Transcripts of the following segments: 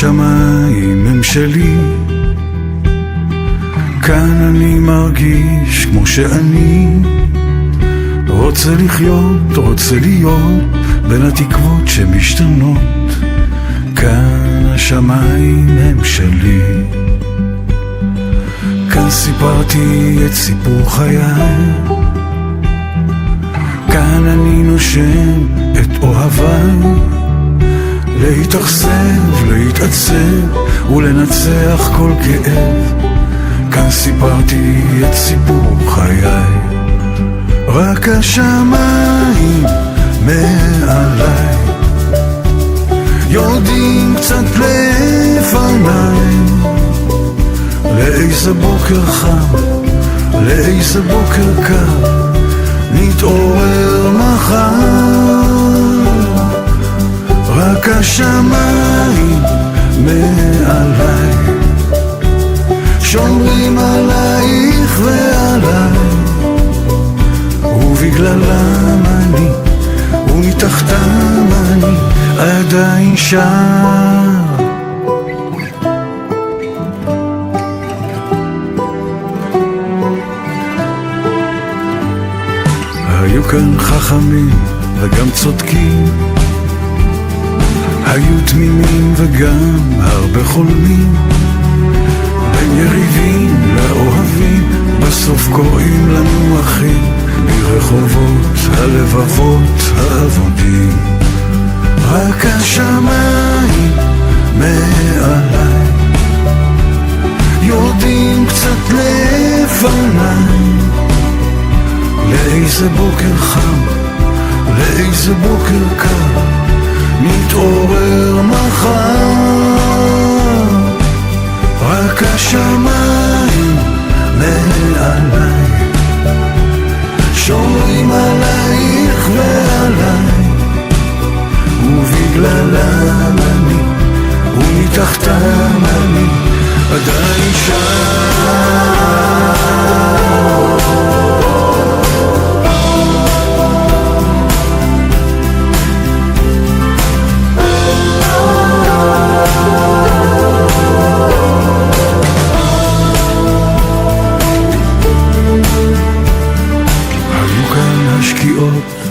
השמיים הם שלי, כאן אני מרגיש כמו שאני רוצה לחיות, רוצה להיות בין התקוות שמשתנות. כאן השמיים הם שלי, כאן סיפרתי את סיפור חיי, כאן אני נושם את אוהביי, להתאכזב, להתעצב ולנצח כל כאב. כאן סיפרתי את סיפור חיי, רק השמיים מעליי יורדים קצת לפניי. לאיזה בוקר חם, לאיזה בוקר קר, נתעורר מחר. רק השמיים מעליי שומרים עלייך ועליי, ובגללם אני ומתחתם אני עדיין שם. היו כאן חכמים וגם צודקים, היו תמימים וגם הרבה חולמים, בין יריבים לאוהבים בסוף קוראים לנו אחים, ברחובות הלבבות האבודים. רק השמיים מעליי יורדים קצת לפניי. לאיזה בוקר חם, לאיזה בוקר קר, נתעורר מחר. רק השמיים מעליי שומרים עלייך ועליי, ובגללם אני ומתחתם אני עדיין שם.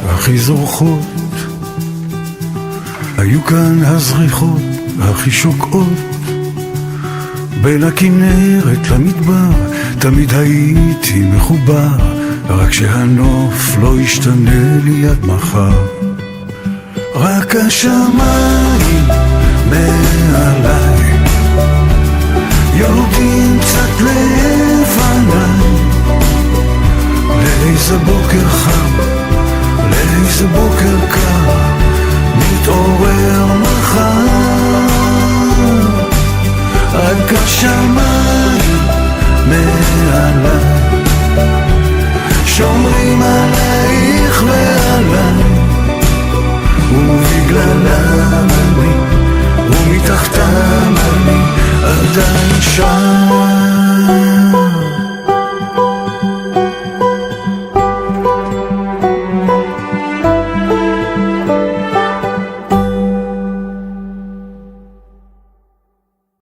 הכי זורחות, היו כאן הזריחות הכי שוקעות, בין הכנרת למדבר תמיד הייתי מחובר, רק שהנוף לא ישתנה לי עד מחר. רק השמיים מעליי יורדים קצת לפניי. לאיזה בוקר חם, לאיזה בוקר קר, נתעורר מחר. רק השמיים מעליי שומרים עלייך ועליי, ובגללם אני ומתחתם אני עדיין שם.